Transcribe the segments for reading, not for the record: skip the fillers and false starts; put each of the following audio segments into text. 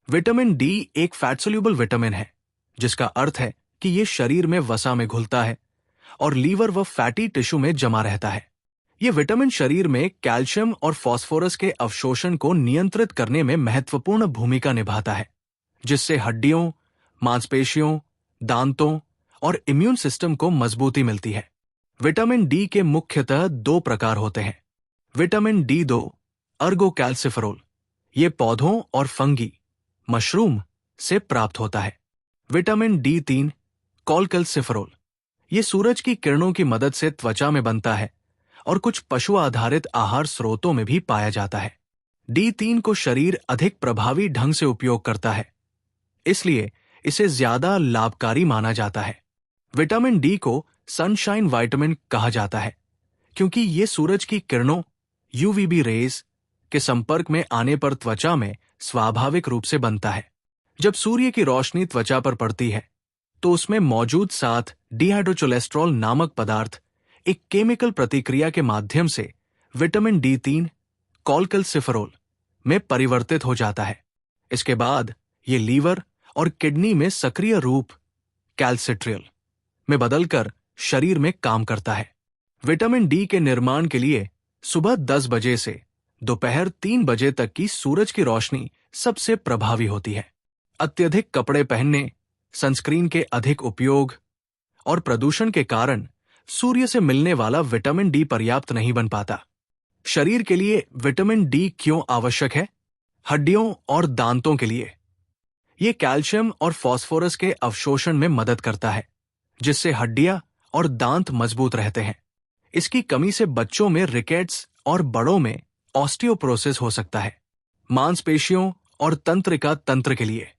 Vitamin D एक fat soluble vitamin है, जिसका अर्थ है कि ये शरीर में वसा में घुलता है और लीवर व फैटी टिश्यू में जमा रहता है। ये विटामिन शरीर में कैल्शियम और फास्फोरस के अवशोषण को नियंत्रित करने में महत्वपूर्ण भूमिका निभाता है, जिससे हड्डियों, मांसपेशियों, दांतों और इम्यून सिस्टम को मजबूती मिलती है। विटामिन डी के मुख्यतः दो प्रकार होते हैं। विटामिन डी2 अर्गोकैल्सिफेरॉल, ये पौधों और फंगी मशरूम से प्राप्त होता है। विटामिन डी3 कॉलकैल्सिफेरॉल, ये सूरज की किरणों की मदद से त्वचा में बनता है और कुछ पशु आधारित आहार स्रोतों में भी पाया जाता है। डी3 को शरीर अधिक प्रभावी ढंग से उपयोग करता है, इसलिए इसे ज्यादा लाभकारी माना जाता है। विटामिन डी को सनशाइन विटामिन कहा जाता है, क्योंकि ये सूरज की किरणों यूवीबी रेज के संपर्क में आने पर त्वचा में स्वाभाविक रूप से बनता है। जब सूर्य की रोशनी त्वचा पर पड़ती है, तो उसमें मौजूद 7 डिहाइड्रोकोलेस्ट्रॉल नामक पदार्थ एक केमिकल प्रतिक्रिया के माध्यम से विटामिन डी3 कॉलकैल्सिफेरॉल में परिवर्तित हो जाता है। इसके बाद ये लीवर और किडनी में सक्रिय रूप कैल्सिट्रियल में बदलकर शरीर में काम करता है। विटामिन डी के निर्माण के लिए सुबह 10 बजे से दोपहर 3 बजे तक की सूरज की रोशनी सबसे प्रभावी होती है। अत्यधिक कपड़े पहनने, सनस्क्रीन के अधिक उपयोग और प्रदूषण के कारण सूर्य से मिलने वाला विटामिन डी पर्याप्त नहीं बन पाता। शरीर के लिए विटामिन डी क्यों आवश्यक है? हड्डियों और दांतों के लिए ये कैल्शियम और फास्फोरस के अवशोषण में मदद करता है, जिससे हड्डियां और दांत मजबूत रहते हैं। इसकी कमी से बच्चों में रिकेट्स और बड़ों में ऑस्टियोपोरोसिस हो सकता है। मांसपेशियों और तंत्रिका तंत्र के लिए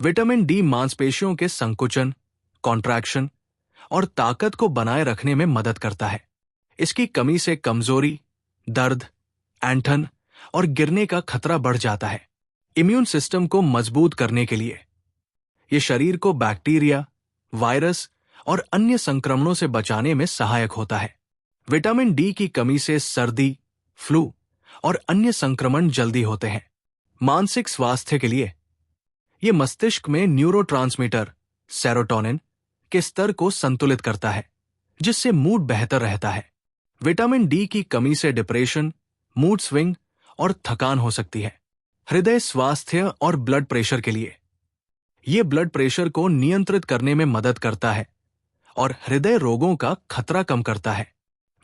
विटामिन डी मांसपेशियों के संकुचन, कॉन्ट्रैक्शन और ताकत को बनाए रखने में मदद करता है। इसकी कमी से कमजोरी, दर्द, ऐंठन और गिरने का खतरा बढ़ जाता है। इम्यून सिस्टम को मजबूत करने के लिए यह शरीर को बैक्टीरिया, वायरस और अन्य संक्रमणों से बचाने में सहायक होता है। विटामिन डी की कमी से सर्दी, फ्लू और अन्य संक्रमण जल्दी होते हैं। मानसिक स्वास्थ्य के लिए यह मस्तिष्क में न्यूरोट्रांसमीटर सेरोटोनिन के स्तर को संतुलित करता है, जिससे मूड बेहतर रहता है। विटामिन डी की कमी से डिप्रेशन, मूड स्विंग और थकान हो सकती है। हृदय स्वास्थ्य और ब्लड प्रेशर के लिए यह ब्लड प्रेशर को नियंत्रित करने में मदद करता है और हृदय रोगों का खतरा कम करता है।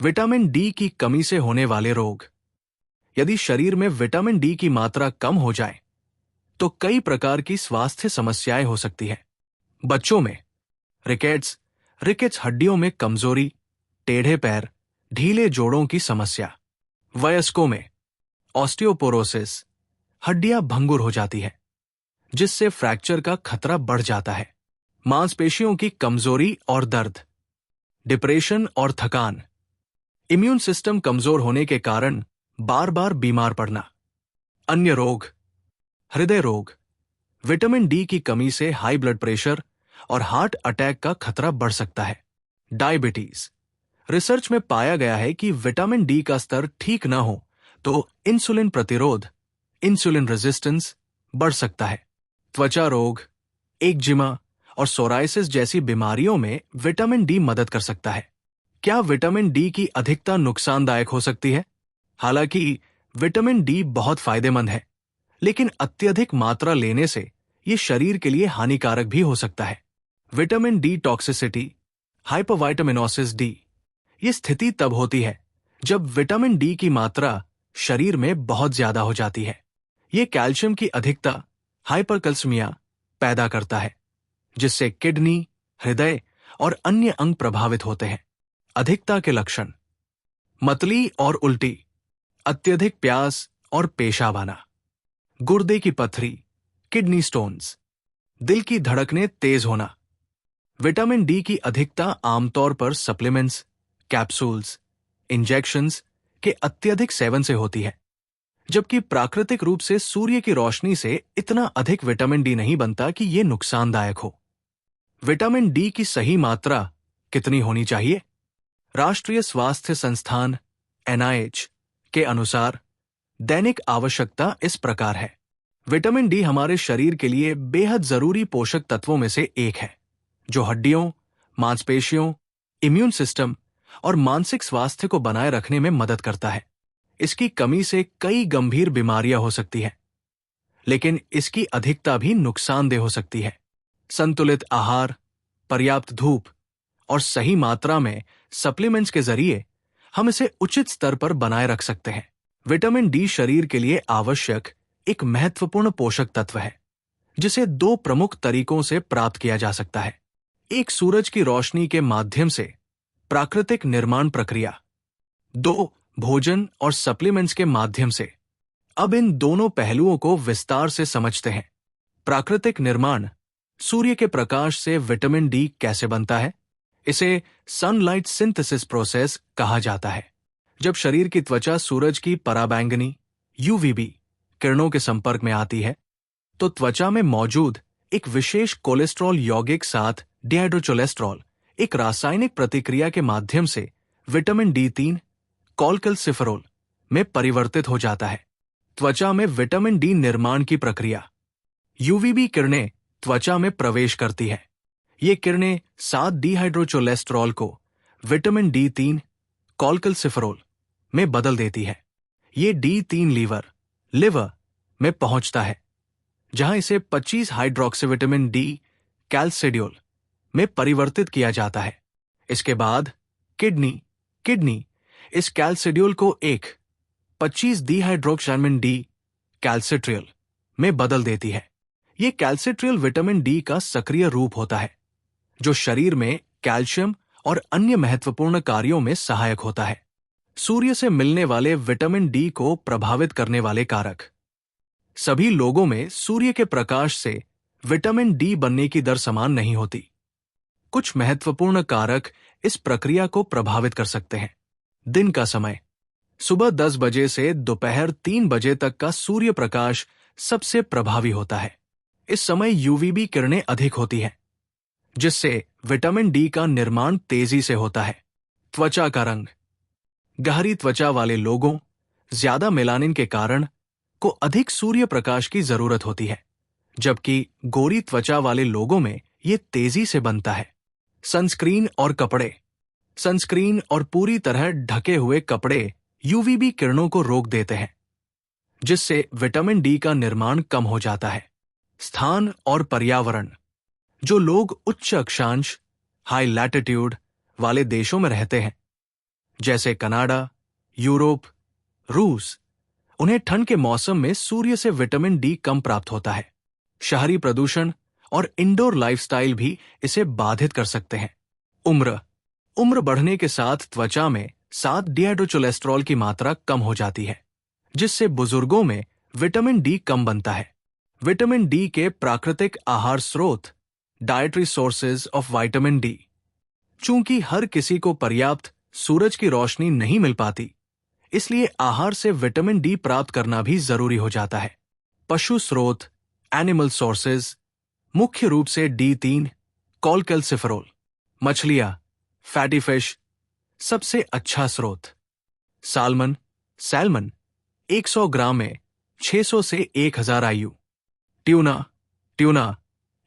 विटामिन डी की कमी से होने वाले रोग, यदि शरीर में विटामिन डी की मात्रा कम हो जाए तो कई प्रकार की स्वास्थ्य समस्याएं हो सकती है। बच्चों में रिकेट्स हड्डियों में कमजोरी, टेढ़े पैर, ढीले जोड़ों की समस्या। वयस्कों में ऑस्टियोपोरोसिस, हड्डियां भंगुर हो जाती है, जिससे फ्रैक्चर का खतरा बढ़ जाता है। मांसपेशियों की कमजोरी और दर्द, डिप्रेशन और थकान, इम्यून सिस्टम कमजोर होने के कारण बार बार बीमार पड़ना। अन्य रोग, हृदय रोग, विटामिन डी की कमी से हाई ब्लड प्रेशर और हार्ट अटैक का खतरा बढ़ सकता है। डायबिटीज, रिसर्च में पाया गया है कि विटामिन डी का स्तर ठीक न हो तो इंसुलिन प्रतिरोध, इंसुलिन रेजिस्टेंस बढ़ सकता है। त्वचा रोग, एक्जिमा और सोराइसिस जैसी बीमारियों में विटामिन डी मदद कर सकता है। क्या विटामिन डी की अधिकता नुकसानदायक हो सकती है? हालांकि विटामिन डी बहुत फायदेमंद है, लेकिन अत्यधिक मात्रा लेने से यह शरीर के लिए हानिकारक भी हो सकता है। Vitamin D toxicity, hypovitaminosis D, यह स्थिति तब होती है जब विटामिन डी की मात्रा शरीर में बहुत ज्यादा हो जाती है। यह कैल्शियम की अधिकता, हाइपरकैल्सीमिया पैदा करता है, जिससे किडनी, हृदय और अन्य अंग प्रभावित होते हैं। अधिकता के लक्षण, मतली और उल्टी, अत्यधिक प्यास और पेशाब आना, गुर्दे की पथरी, किडनी स्टोन्स, दिल की धड़कनें तेज होना। विटामिन डी की अधिकता आमतौर पर सप्लीमेंट्स, कैप्सूल्स, इंजेक्शंस के अत्यधिक सेवन से होती है, जबकि प्राकृतिक रूप से सूर्य की रोशनी से इतना अधिक विटामिन डी नहीं बनता कि यह नुकसानदायक हो। विटामिन डी की सही मात्रा कितनी होनी चाहिए? राष्ट्रीय स्वास्थ्य संस्थान NIH के अनुसार दैनिक आवश्यकता इस प्रकार है। विटामिन डी हमारे शरीर के लिए बेहद जरूरी पोषक तत्वों में से एक है, जो हड्डियों, मांसपेशियों, इम्यून सिस्टम और मानसिक स्वास्थ्य को बनाए रखने में मदद करता है। इसकी कमी से कई गंभीर बीमारियां हो सकती हैं, लेकिन इसकी अधिकता भी नुकसानदेह हो सकती है। संतुलित आहार, पर्याप्त धूप और सही मात्रा में सप्लीमेंट्स के जरिए हम इसे उचित स्तर पर बनाए रख सकते हैं। विटामिन डी शरीर के लिए आवश्यक एक महत्वपूर्ण पोषक तत्व है, जिसे दो प्रमुख तरीकों से प्राप्त किया जा सकता है। एक, सूरज की रोशनी के माध्यम से प्राकृतिक निर्माण प्रक्रिया। दो, भोजन और सप्लीमेंट्स के माध्यम से। अब इन दोनों पहलुओं को विस्तार से समझते हैं। प्राकृतिक निर्माण, सूर्य के प्रकाश से विटामिन डी कैसे बनता है? इसे सनलाइट सिंथेसिस प्रोसेस कहा जाता है। जब शरीर की त्वचा सूरज की पराबैंगनी यूवीबी किरणों के संपर्क में आती है, तो त्वचा में मौजूद एक विशेष कोलेस्ट्रॉल यौगिक साथ डिहाइड्रोकोलेस्ट्रॉल एक रासायनिक प्रतिक्रिया के माध्यम से विटामिन डी3 कॉलकैल्सिफेरॉल में परिवर्तित हो जाता है। त्वचा में विटामिन डी निर्माण की प्रक्रिया। यूवीबी किरणें त्वचा में प्रवेश करती है। ये किरणें 7 डिहाइड्रोकोलेस्ट्रॉल को विटामिन डी3 कॉलकैल्सिफेरॉल में बदल देती है। ये डी3 लिवर में पहुंचता है, जहां इसे 25 हाइड्रोक्सी विटामिन डी कैल्सिडियोल में परिवर्तित किया जाता है। इसके बाद किडनी इस कैल्सिडियोल को एक 25 डिहाइड्रोक्साविटामिन डी कैल्सिट्रियल में बदल देती है। यह कैल्सिट्रियल विटामिन डी का सक्रिय रूप होता है, जो शरीर में कैल्शियम और अन्य महत्वपूर्ण कार्यों में सहायक होता है। सूर्य से मिलने वाले विटामिन डी को प्रभावित करने वाले कारक। सभी लोगों में सूर्य के प्रकाश से विटामिन डी बनने की दर समान नहीं होती। कुछ महत्वपूर्ण कारक इस प्रक्रिया को प्रभावित कर सकते हैं। दिन का समय, सुबह 10 बजे से दोपहर 3 बजे तक का सूर्य प्रकाश सबसे प्रभावी होता है। इस समय यूवीबी किरणें अधिक होती हैं, जिससे विटामिन डी का निर्माण तेजी से होता है। त्वचा का रंग। गहरी त्वचा वाले लोगों ज्यादा मेलानिन के कारण को अधिक सूर्य प्रकाश की जरूरत होती है, जबकि गोरी त्वचा वाले लोगों में यह तेजी से बनता है। सनस्क्रीन और कपड़े। सनस्क्रीन और पूरी तरह ढके हुए कपड़े यूवीबी किरणों को रोक देते हैं, जिससे विटामिन डी का निर्माण कम हो जाता है। स्थान और पर्यावरण। जो लोग उच्च अक्षांश हाई लैटिट्यूड वाले देशों में रहते हैं, जैसे कनाडा, यूरोप, रूस, उन्हें ठंड के मौसम में सूर्य से विटामिन डी कम प्राप्त होता है। शहरी प्रदूषण और इंडोर लाइफस्टाइल भी इसे बाधित कर सकते हैं। उम्र बढ़ने के साथ त्वचा में 7 डिहाइड्रोकोलेस्ट्रॉल की मात्रा कम हो जाती है, जिससे बुजुर्गों में विटामिन डी कम बनता है। विटामिन डी के प्राकृतिक आहार स्रोत, dietary sources of vitamin D. चूंकि हर किसी को पर्याप्त सूरज की रोशनी नहीं मिल पाती, इसलिए आहार से विटामिन डी प्राप्त करना भी जरूरी हो जाता है। पशु स्रोत, एनिमल सोर्सेज, मुख्य रूप से डी3 कॉलकैल्सिफेरॉल। मछलियां, फैटी फिश सबसे अच्छा स्रोत। सैल्मन 100 ग्राम में 600 से 1000 IU। ट्यूना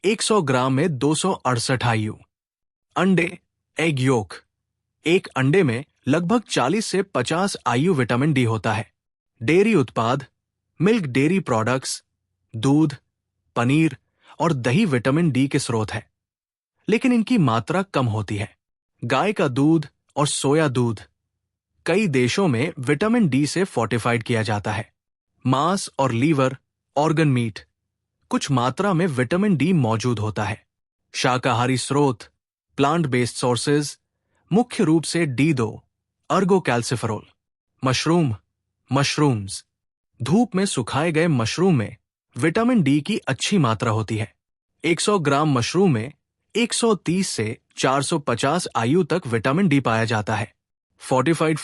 100 ग्राम में 268 IU। अंडे, एग योक, एक अंडे में लगभग 40 से 50 IU विटामिन डी होता है। डेयरी उत्पाद, मिल्क डेयरी प्रोडक्ट्स, दूध, पनीर और दही विटामिन डी के स्रोत है, लेकिन इनकी मात्रा कम होती है। गाय का दूध और सोया दूध कई देशों में विटामिन डी से फोर्टिफाइड किया जाता है। मांस और लीवर, ऑर्गन मीट, कुछ मात्रा में विटामिन डी मौजूद होता है। शाकाहारी स्रोत, प्लांट बेस्ड सोर्सेज, मुख्य रूप से डी2 अर्गोकैल्सिफेरॉल। मशरूम्स, धूप में सुखाए गए मशरूम में विटामिन डी की अच्छी मात्रा होती है। 100 ग्राम मशरूम में 130 से 450 IU तक विटामिन डी पाया जाता है। फोर्टिफाइड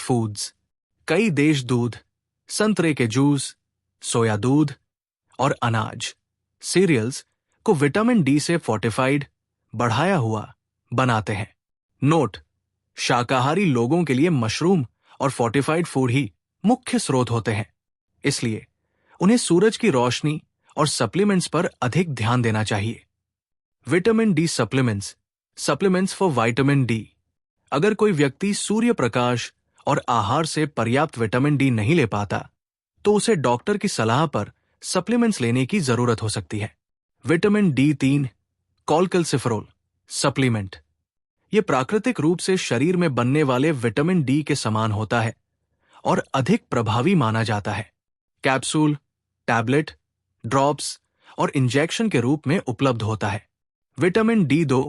फूड्स, कई देश दूध, संतरे के जूस, सोया दूध और अनाज, सीरियल्स को विटामिन डी से फोर्टिफाइड, बढ़ाया हुआ बनाते हैं। नोट: शाकाहारी लोगों के लिए मशरूम और फोर्टिफाइड फूड ही मुख्य स्रोत होते हैं, इसलिए उन्हें सूरज की रोशनी और सप्लीमेंट्स पर अधिक ध्यान देना चाहिए। Vitamin D supplements, supplements for vitamin D. अगर कोई व्यक्ति सूर्य प्रकाश और आहार से पर्याप्त विटामिन डी नहीं ले पाता, तो उसे डॉक्टर की सलाह पर सप्लीमेंट्स लेने की जरूरत हो सकती है। Vitamin D3 cholecalciferol supplement. यह प्राकृतिक रूप से शरीर में बनने वाले विटामिन डी के समान होता है और अधिक प्रभावी माना जाता है। कैप्सूल, टैबलेट, ड्रॉप्स और इंजेक्शन के रूप में उपलब्ध होता है। विटामिन D2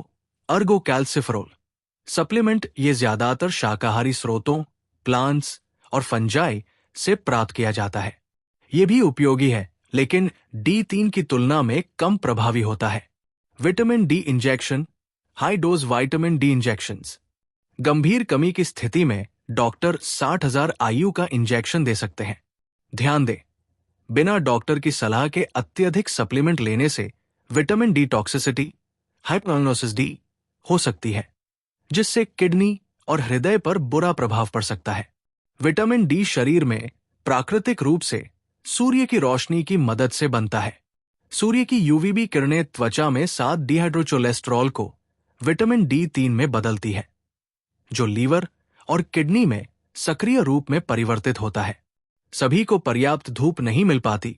अर्गोकैल्सिफेरॉल सप्लीमेंट ये ज्यादातर शाकाहारी स्रोतों, प्लांट्स और फंजाई से प्राप्त किया जाता है। ये भी उपयोगी है, लेकिन D3 की तुलना में कम प्रभावी होता है। Vitamin D injection, high dose vitamin D injections. गंभीर कमी की स्थिति में डॉक्टर 60,000 IU का इंजेक्शन दे सकते हैं। ध्यान दें, बिना डॉक्टर की सलाह के अत्यधिक सप्लीमेंट लेने से विटामिन डी टॉक्सिसिटी, हाइपोएलडोसिस डी हो सकती है, जिससे किडनी और हृदय पर बुरा प्रभाव पड़ सकता है। विटामिन डी शरीर में प्राकृतिक रूप से सूर्य की रोशनी की मदद से बनता है। सूर्य की यूवीबी किरणें त्वचा में 7 डिहाइड्रोकोलेस्टेरॉल को विटामिन D3 में बदलती है, जो लीवर और किडनी में सक्रिय रूप में परिवर्तित होता है। सभी को पर्याप्त धूप नहीं मिल पाती,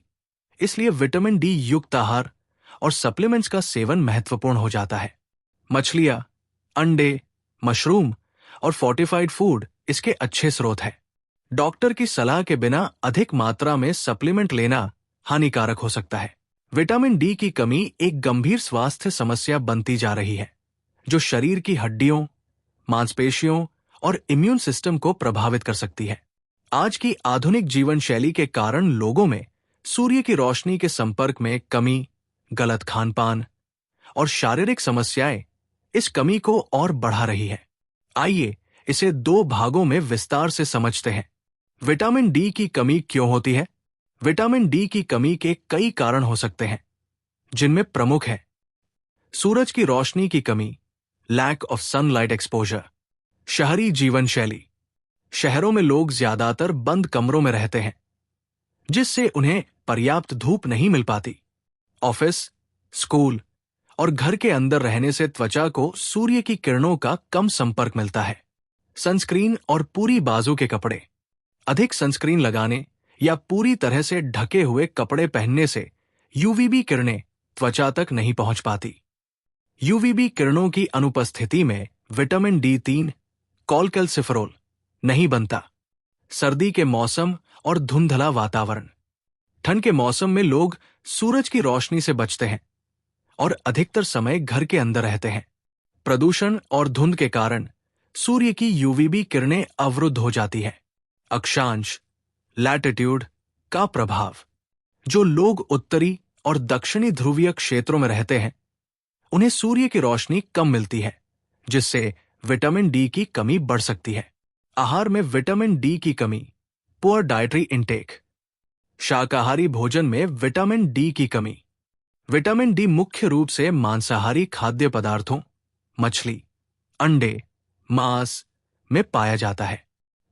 इसलिए विटामिन डी युक्त आहार और सप्लीमेंट्स का सेवन महत्वपूर्ण हो जाता है। मछलियां, अंडे, मशरूम और फोर्टिफाइड फूड इसके अच्छे स्रोत हैं। डॉक्टर की सलाह के बिना अधिक मात्रा में सप्लीमेंट लेना हानिकारक हो सकता है। विटामिन डी की कमी एक गंभीर स्वास्थ्य समस्या बनती जा रही है, जो शरीर की हड्डियों, मांसपेशियों और इम्यून सिस्टम को प्रभावित कर सकती है। आज की आधुनिक जीवन शैली के कारण लोगों में सूर्य की रोशनी के संपर्क में कमी, गलत खानपान और शारीरिक समस्याएं इस कमी को और बढ़ा रही है। आइए इसे 2 भागों में विस्तार से समझते हैं। विटामिन डी की कमी क्यों होती है? विटामिन डी की कमी के कई कारण हो सकते हैं, जिनमें प्रमुख है सूरज की रोशनी की कमी, लैक ऑफ सनलाइट एक्सपोजर। शहरी जीवन शैली, शहरों में लोग ज्यादातर बंद कमरों में रहते हैं, जिससे उन्हें पर्याप्त धूप नहीं मिल पाती। ऑफिस, स्कूल और घर के अंदर रहने से त्वचा को सूर्य की किरणों का कम संपर्क मिलता है। सनस्क्रीन और पूरी बाजू के कपड़े, अधिक सनस्क्रीन लगाने या पूरी तरह से ढके हुए कपड़े पहनने से यूवीबी किरणें त्वचा तक नहीं पहुंच पाती। यूवीबी किरणों की अनुपस्थिति में विटामिन D3 कॉलकैल्सिफेरॉल नहीं बनता। सर्दी के मौसम और धुंधला वातावरण, ठंड के मौसम में लोग सूरज की रोशनी से बचते हैं और अधिकतर समय घर के अंदर रहते हैं। प्रदूषण और धुंध के कारण सूर्य की यूवीबी किरणें अवरुद्ध हो जाती है। अक्षांश, लैटिट्यूड का प्रभाव, जो लोग उत्तरी और दक्षिणी ध्रुवीय क्षेत्रों में रहते हैं, उन्हें सूर्य की रोशनी कम मिलती है, जिससे विटामिन डी की कमी बढ़ सकती है। आहार में विटामिन डी की कमी, पुअर डाइटरी इंटेक। शाकाहारी भोजन में विटामिन डी की कमी। विटामिन डी मुख्य रूप से मांसाहारी खाद्य पदार्थों, मछली, अंडे, मांस में पाया जाता है।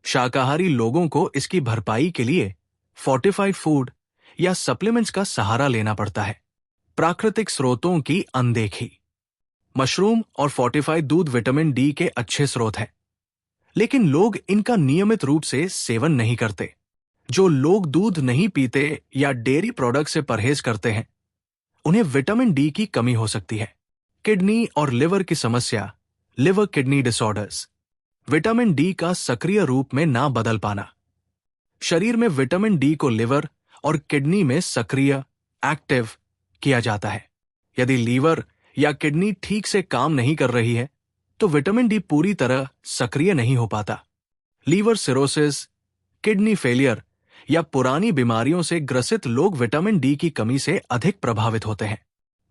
शाकाहारी लोगों को इसकी भरपाई के लिए फोर्टिफाइड फूड या सप्लीमेंट्स का सहारा लेना पड़ता है। प्राकृतिक स्रोतों की अनदेखी। मशरूम और फोर्टिफाइड दूध विटामिन डी के अच्छे स्रोत हैं, लेकिन लोग इनका नियमित रूप से सेवन नहीं करते। जो लोग दूध नहीं पीते या डेयरी प्रोडक्ट से परहेज करते हैं, उन्हें विटामिन डी की कमी हो सकती है। किडनी और लिवर की समस्या, liver kidney disorders. Vitamin D का सक्रिय रूप में ना बदल पाना। शरीर में विटामिन डी को लिवर और किडनी में सक्रिय, एक्टिव किया जाता है। यदि लीवर या किडनी ठीक से काम नहीं कर रही है, तो विटामिन डी पूरी तरह सक्रिय नहीं हो पाता। लीवर सिरोसिस, किडनी फेलियर या पुरानी बीमारियों से ग्रसित लोग विटामिन डी की कमी से अधिक प्रभावित होते हैं।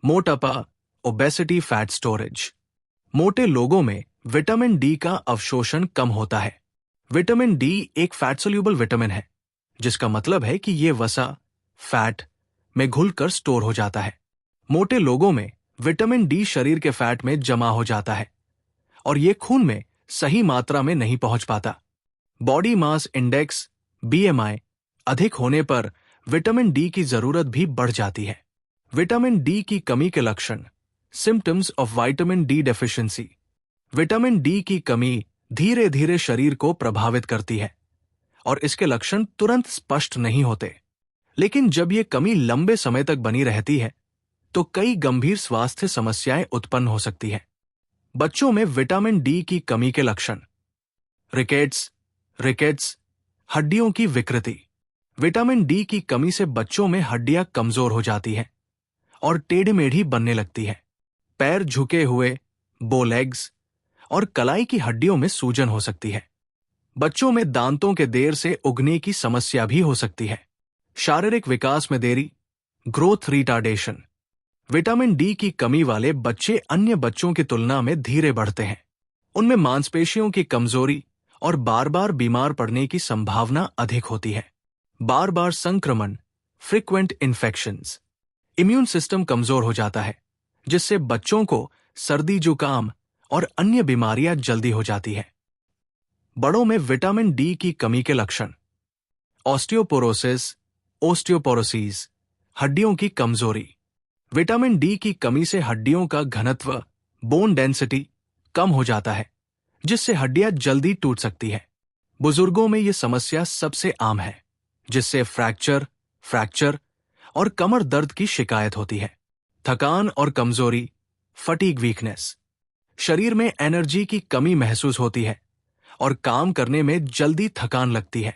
मोटापा, ओबेसिटी, फैट स्टोरेज। मोटे लोगों में विटामिन डी का अवशोषण कम होता है। विटामिन डी एक फैट सोल्यूबल विटामिन है, जिसका मतलब है कि यह वसा, फैट में घुलकर स्टोर हो जाता है। मोटे लोगों में विटामिन डी शरीर के फैट में जमा हो जाता है और यह खून में सही मात्रा में नहीं पहुंच पाता। बॉडी मास इंडेक्स, BMI अधिक होने पर विटामिन डी की जरूरत भी बढ़ जाती है। विटामिन डी की कमी के लक्षण, symptoms of vitamin D deficiency. Vitamin D की कमी धीरे धीरे शरीर को प्रभावित करती है और इसके लक्षण तुरंत स्पष्ट नहीं होते, लेकिन जब ये कमी लंबे समय तक बनी रहती है तो कई गंभीर स्वास्थ्य समस्याएं उत्पन्न हो सकती हैं। बच्चों में विटामिन डी की कमी के लक्षण, रिकेट्स, हड्डियों की विकृति। विटामिन डी की कमी से बच्चों में हड्डियां कमजोर हो जाती हैं और टेढ़ी मेढ़ी बनने लगती है। पैर झुके हुए, बोलेग्स और कलाई की हड्डियों में सूजन हो सकती है। बच्चों में दांतों के देर से उगने की समस्या भी हो सकती है। शारीरिक विकास में देरी, ग्रोथ रिटार्डेशन। विटामिन डी की कमी वाले बच्चे अन्य बच्चों की तुलना में धीरे बढ़ते हैं। उनमें मांसपेशियों की कमजोरी और बार बार बीमार पड़ने की संभावना अधिक होती है। बार बार संक्रमण, फ्रीक्वेंट इन्फेक्शंस। इम्यून सिस्टम कमजोर हो जाता है, जिससे बच्चों को सर्दी, जुकाम और अन्य बीमारियां जल्दी हो जाती है। बड़ों में विटामिन डी की कमी के लक्षण, ऑस्टियोपोरोसिस, ओस्टियोपोरोसिस, हड्डियों की कमजोरी। विटामिन डी की कमी से हड्डियों का घनत्व, बोन डेंसिटी, कम हो जाता है, जिससे हड्डियां जल्दी टूट सकती है। बुजुर्गों में यह समस्या सबसे आम है, जिससे फ्रैक्चर और कमर दर्द की शिकायत होती है। थकान और कमजोरी, फटीग वीकनेस। शरीर में एनर्जी की कमी महसूस होती है और काम करने में जल्दी थकान लगती है।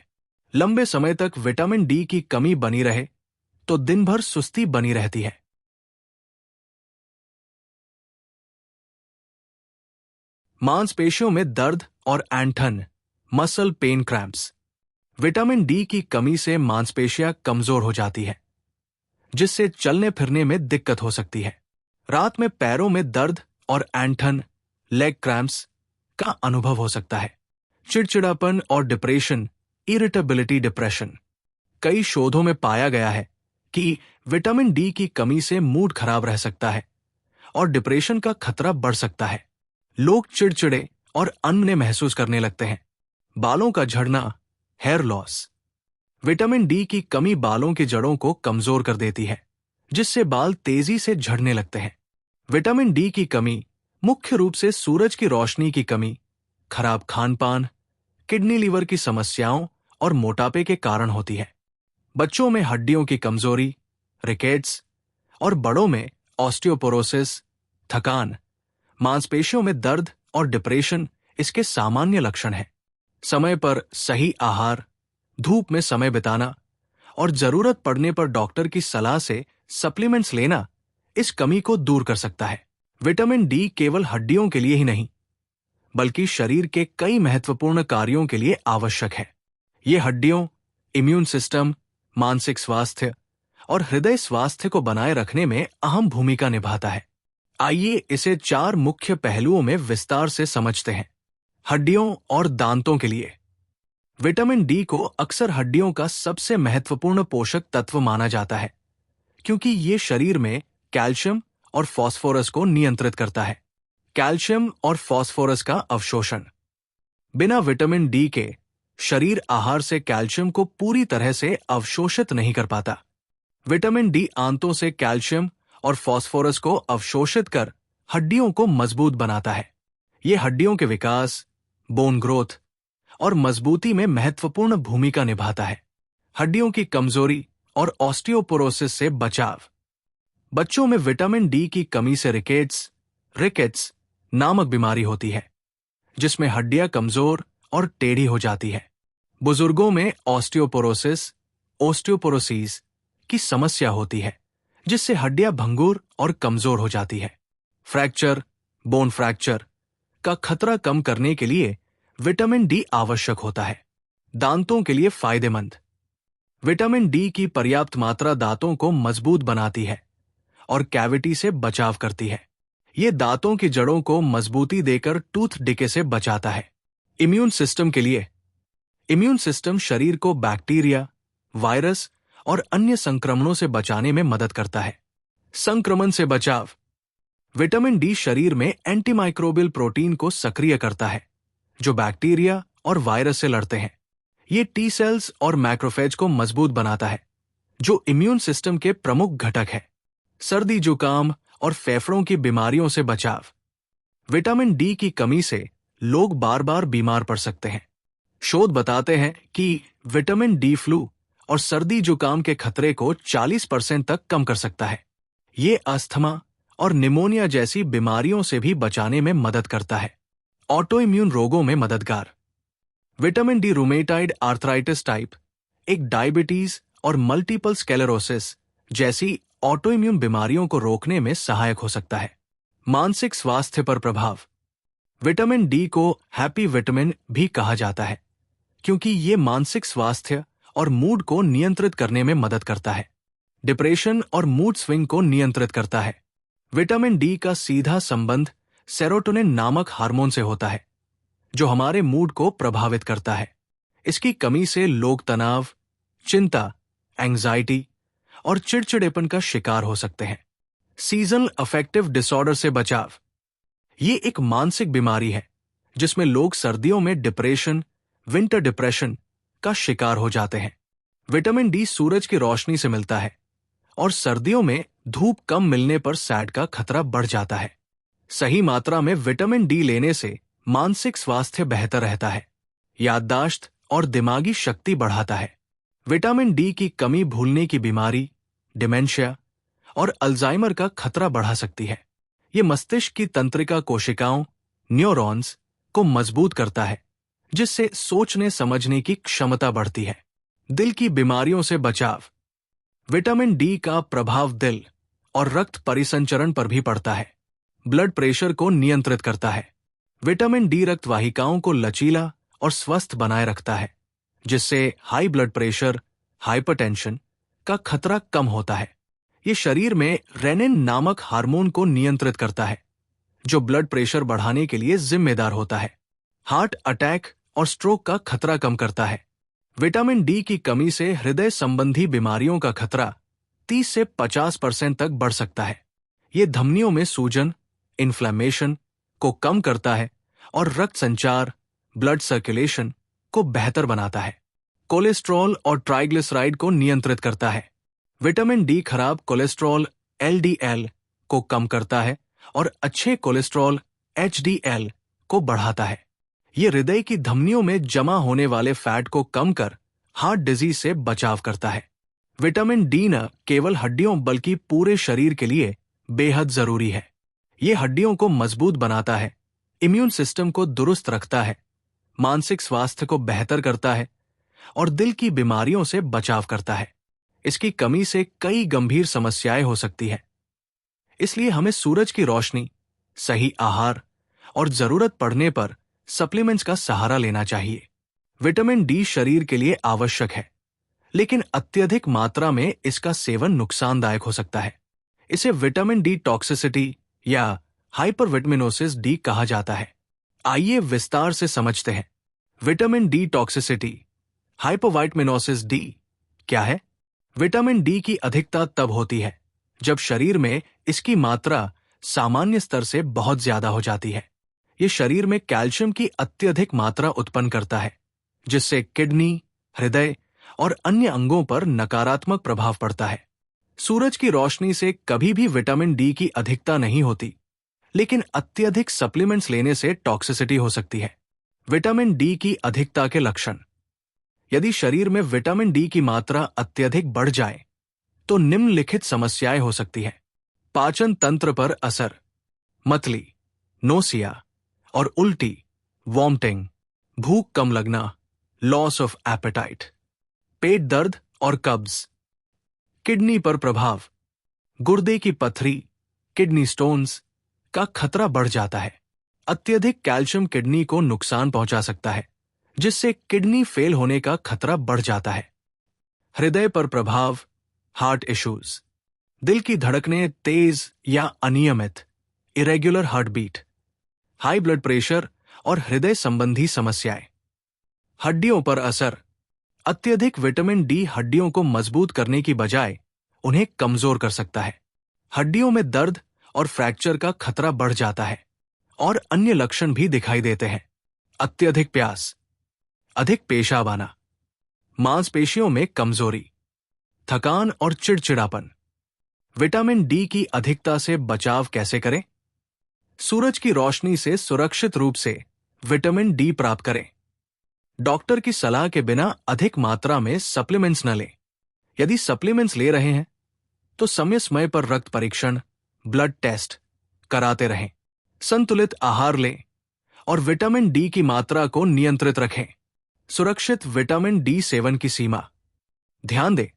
लंबे समय तक विटामिन डी की कमी बनी रहे तो दिन भर सुस्ती बनी रहती है। मांसपेशियों में दर्द और ऐंठन, muscle pain cramps. Vitamin D की कमी से मांसपेशियां कमजोर हो जाती है, जिससे चलने फिरने में दिक्कत हो सकती है। रात में पैरों में दर्द और ऐंठन, लेग क्रैम्प्स का अनुभव हो सकता है। चिड़चिड़ापन और डिप्रेशन, इरिटेबिलिटी डिप्रेशन। कई शोधों में पाया गया है कि विटामिन डी की कमी से मूड खराब रह सकता है और डिप्रेशन का खतरा बढ़ सकता है। लोग चिड़चिड़े और अनमने महसूस करने लगते हैं। बालों का झड़ना, हेयर लॉस। विटामिन डी की कमी बालों की जड़ों को कमजोर कर देती है, जिससे बाल तेजी से झड़ने लगते हैं। विटामिन डी की कमी मुख्य रूप से सूरज की रोशनी की कमी, खराब खान-पान, किडनी लीवर की समस्याओं और मोटापे के कारण होती है। बच्चों में हड्डियों की कमजोरी, रिकेट्स और बड़ों में ऑस्टियोपोरोसिस, थकान, मांसपेशियों में दर्द और डिप्रेशन इसके सामान्य लक्षण हैं। समय पर सही आहार, धूप में समय बिताना और जरूरत पड़ने पर डॉक्टर की सलाह से सप्लीमेंट्स लेना इस कमी को दूर कर सकता है। विटामिन डी केवल हड्डियों के लिए ही नहीं, बल्कि शरीर के कई महत्वपूर्ण कार्यों के लिए आवश्यक है। ये हड्डियों, इम्यून सिस्टम, मानसिक स्वास्थ्य और हृदय स्वास्थ्य को बनाए रखने में अहम भूमिका निभाता है। आइए इसे 4 मुख्य पहलुओं में विस्तार से समझते हैं। हड्डियों और दांतों के लिए विटामिन डी को अक्सर हड्डियों का सबसे महत्वपूर्ण पोषक तत्व माना जाता है, क्योंकि ये शरीर में कैल्शियम और फास्फोरस को नियंत्रित करता है। कैल्शियम और फास्फोरस का अवशोषण। बिना विटामिन डी के शरीर आहार से कैल्शियम को पूरी तरह से अवशोषित नहीं कर पाता। विटामिन डी आंतों से कैल्शियम और फास्फोरस को अवशोषित कर हड्डियों को मजबूत बनाता है। ये हड्डियों के विकास, बोन ग्रोथ और मजबूती में महत्वपूर्ण भूमिका निभाता है। हड्डियों की कमजोरी और ऑस्टियोपोरोसिस से बचाव। बच्चों में विटामिन डी की कमी से रिकेट्स नामक बीमारी होती है, जिसमें हड्डियां कमजोर और टेढ़ी हो जाती है। बुजुर्गों में ओस्टियोपोरोसिस की समस्या होती है, जिससे हड्डियां भंगुर और कमजोर हो जाती है। बोन फ्रैक्चर का खतरा कम करने के लिए विटामिन डी आवश्यक होता है। दांतों के लिए फायदेमंद। विटामिन डी की पर्याप्त मात्रा दांतों को मजबूत बनाती है और कैविटी से बचाव करती है। ये दांतों की जड़ों को मजबूती देकर टूथ डिके से बचाता है। इम्यून सिस्टम के लिए इम्यून सिस्टम शरीर को बैक्टीरिया, वायरस और अन्य संक्रमणों से बचाने में मदद करता है। संक्रमण से बचाव। विटामिन डी शरीर में एंटीमाइक्रोबियल प्रोटीन को सक्रिय करता है, जो बैक्टीरिया और वायरस से लड़ते हैं। ये टी सेल्स और मैक्रोफेज को मजबूत बनाता है, जो इम्यून सिस्टम के प्रमुख घटक है। सर्दी, जुकाम और फेफड़ों की बीमारियों से बचाव। विटामिन डी की कमी से लोग बार बार बीमार पड़ सकते हैं। शोध बताते हैं कि विटामिन डी फ्लू और सर्दी जुकाम के खतरे को 40% तक कम कर सकता है। ये अस्थमा और निमोनिया जैसी बीमारियों से भी बचाने में मदद करता है। ऑटो इम्यून रोगों में मददगार। Vitamin D rheumatoid arthritis type, एक डायबिटीज और मल्टीपल स्क्लेरोसिस जैसी ऑटो इम्यून बीमारियों को रोकने में सहायक हो सकता है। मानसिक स्वास्थ्य पर प्रभाव। विटामिन डी को हैप्पी विटामिन भी कहा जाता है क्योंकि ये मानसिक स्वास्थ्य और मूड को नियंत्रित करने में मदद करता है। डिप्रेशन और मूड स्विंग को नियंत्रित करता है। विटामिन डी का सीधा संबंध सेरोटोनिन नामक हार्मोन से होता है, जो हमारे मूड को प्रभावित करता है। इसकी कमी से लोग तनाव, चिंता, एंजाइटी और चिड़चिड़ेपन का शिकार हो सकते हैं। सीजनल अफेक्टिव डिसऑर्डर से बचाव। ये एक मानसिक बीमारी है जिसमें लोग सर्दियों में डिप्रेशन, विंटर डिप्रेशन का शिकार हो जाते हैं। विटामिन डी सूरज की रोशनी से मिलता है और सर्दियों में धूप कम मिलने पर सैड का खतरा बढ़ जाता है। सही मात्रा में विटामिन डी लेने से मानसिक स्वास्थ्य बेहतर रहता है, याददाश्त और दिमागी शक्ति बढ़ाता है। विटामिन डी की कमी भूलने की बीमारी, डिमेंशिया और अल्जाइमर का खतरा बढ़ा सकती है। ये मस्तिष्क की तंत्रिका कोशिकाओं, न्यूरॉन्स को मजबूत करता है, जिससे सोचने समझने की क्षमता बढ़ती है। दिल की बीमारियों से बचाव। विटामिन डी का प्रभाव दिल और रक्त परिसंचरण पर भी पड़ता है। ब्लड प्रेशर को नियंत्रित करता है। विटामिन डी रक्त वाहिकाओं को लचीला और स्वस्थ बनाए रखता है, जिससे हाई ब्लड प्रेशर, हाइपरटेंशन का खतरा कम होता है। ये शरीर में रेनिन नामक हार्मोन को नियंत्रित करता है, जो ब्लड प्रेशर बढ़ाने के लिए जिम्मेदार होता है। हार्ट अटैक और स्ट्रोक का खतरा कम करता है। विटामिन डी की कमी से हृदय संबंधी बीमारियों का खतरा 30 से 50% तक बढ़ सकता है। ये धमनियों में सूजन, इन्फ्लेमेशन को कम करता है और रक्त संचार, ब्लड सर्कुलेशन को बेहतर बनाता है। कोलेस्ट्रॉल और ट्राइग्लिसराइड को नियंत्रित करता है। विटामिन डी खराब कोलेस्ट्रॉल एलडीएल को कम करता है और अच्छे कोलेस्ट्रॉल एचडीएल को बढ़ाता है। ये हृदय की धमनियों में जमा होने वाले फैट को कम कर हार्ट डिजीज से बचाव करता है। विटामिन डी न केवल हड्डियों बल्कि पूरे शरीर के लिए बेहद जरूरी है। ये हड्डियों को मजबूत बनाता है, इम्यून सिस्टम को दुरुस्त रखता है, मानसिक स्वास्थ्य को बेहतर करता है और दिल की बीमारियों से बचाव करता है। इसकी कमी से कई गंभीर समस्याएं हो सकती हैं। इसलिए हमें सूरज की रोशनी, सही आहार और जरूरत पड़ने पर सप्लीमेंट्स का सहारा लेना चाहिए। विटामिन डी शरीर के लिए आवश्यक है, लेकिन अत्यधिक मात्रा में इसका सेवन नुकसानदायक हो सकता है। इसे विटामिन डी टॉक्सिसिटी या हाइपरविटामिनोसिस डी कहा जाता है। आइए विस्तार से समझते हैं। Vitamin D toxicity, hypervitaminosis D क्या है? विटामिन डी की अधिकता तब होती है जब शरीर में इसकी मात्रा सामान्य स्तर से बहुत ज्यादा हो जाती है। ये शरीर में कैल्शियम की अत्यधिक मात्रा उत्पन्न करता है, जिससे किडनी, हृदय और अन्य अंगों पर नकारात्मक प्रभाव पड़ता है। सूरज की रोशनी से कभी भी विटामिन डी की अधिकता नहीं होती, लेकिन अत्यधिक सप्लीमेंट्स लेने से टॉक्सिसिटी हो सकती है। विटामिन डी की अधिकता के लक्षण। यदि शरीर में विटामिन डी की मात्रा अत्यधिक बढ़ जाए तो निम्नलिखित समस्याएं हो सकती हैं। पाचन तंत्र पर असर, मतली, नोसिया और उल्टी, वॉमिटिंग, भूख कम लगना, लॉस ऑफ एपेटाइट, पेट दर्द और कब्ज। किडनी पर प्रभाव, गुर्दे की पथरी, किडनी स्टोन्स का खतरा बढ़ जाता है। अत्यधिक कैल्शियम किडनी को नुकसान पहुंचा सकता है, जिससे किडनी फेल होने का खतरा बढ़ जाता है। हृदय पर प्रभाव, हार्ट इश्यूज, दिल की धड़कनें तेज या अनियमित, irregular heart beat, high blood pressure और हृदय संबंधी समस्याएं। हड्डियों पर असर, अत्यधिक विटामिन डी हड्डियों को मजबूत करने की बजाय उन्हें कमजोर कर सकता है। हड्डियों में दर्द और फ्रैक्चर का खतरा बढ़ जाता है और अन्य लक्षण भी दिखाई देते हैं। अत्यधिक प्यास, अधिक पेशाब आना, मांसपेशियों में कमजोरी, थकान और चिड़चिड़ापन। विटामिन डी की अधिकता से बचाव कैसे करें? सूरज की रोशनी से सुरक्षित रूप से विटामिन डी प्राप्त करें। डॉक्टर की सलाह के बिना अधिक मात्रा में सप्लीमेंट्स न लें। यदि सप्लीमेंट्स ले रहे हैं तो समय समय पर रक्त परीक्षण, ब्लड टेस्ट कराते रहें। संतुलित आहार लें और विटामिन डी की मात्रा को नियंत्रित रखें। सुरक्षित विटामिन डी सेवन की सीमा। ध्यान दें,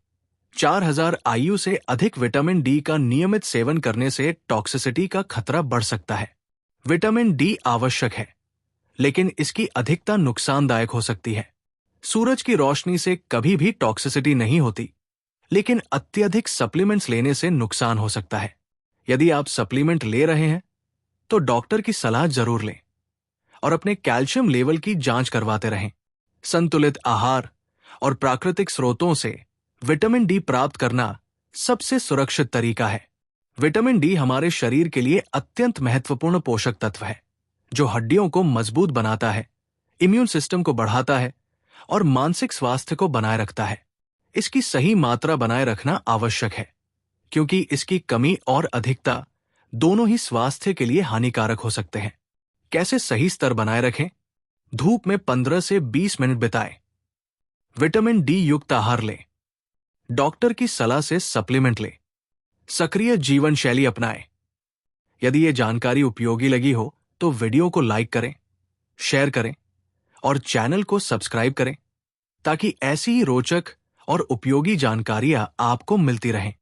4000 आयु से अधिक विटामिन डी का नियमित सेवन करने से टॉक्सिसिटी का खतरा बढ़ सकता है। विटामिन डी आवश्यक है, लेकिन इसकी अधिकता नुकसानदायक हो सकती है। सूरज की रोशनी से कभी भी टॉक्सिसिटी नहीं होती, लेकिन अत्यधिक सप्लीमेंट्स लेने से नुकसान हो सकता है। यदि आप सप्लीमेंट ले रहे हैं तो डॉक्टर की सलाह जरूर लें और अपने कैल्शियम लेवल की जांच करवाते रहें। संतुलित आहार और प्राकृतिक स्रोतों से विटामिन डी प्राप्त करना सबसे सुरक्षित तरीका है। विटामिन डी हमारे शरीर के लिए अत्यंत महत्वपूर्ण पोषक तत्व है, जो हड्डियों को मजबूत बनाता है, इम्यून सिस्टम को बढ़ाता है और मानसिक स्वास्थ्य को बनाए रखता है। इसकी सही मात्रा बनाए रखना आवश्यक है, क्योंकि इसकी कमी और अधिकता दोनों ही स्वास्थ्य के लिए हानिकारक हो सकते हैं। कैसे सही स्तर बनाए रखें? धूप में 15 से 20 मिनट बिताएं। विटामिन डी युक्त आहार लें। डॉक्टर की सलाह से सप्लीमेंट लें। सक्रिय जीवन शैली अपनाएं। यदि ये जानकारी उपयोगी लगी हो तो वीडियो को लाइक करें, शेयर करें और चैनल को सब्सक्राइब करें, ताकि ऐसी ही रोचक और उपयोगी जानकारियां आपको मिलती रहें।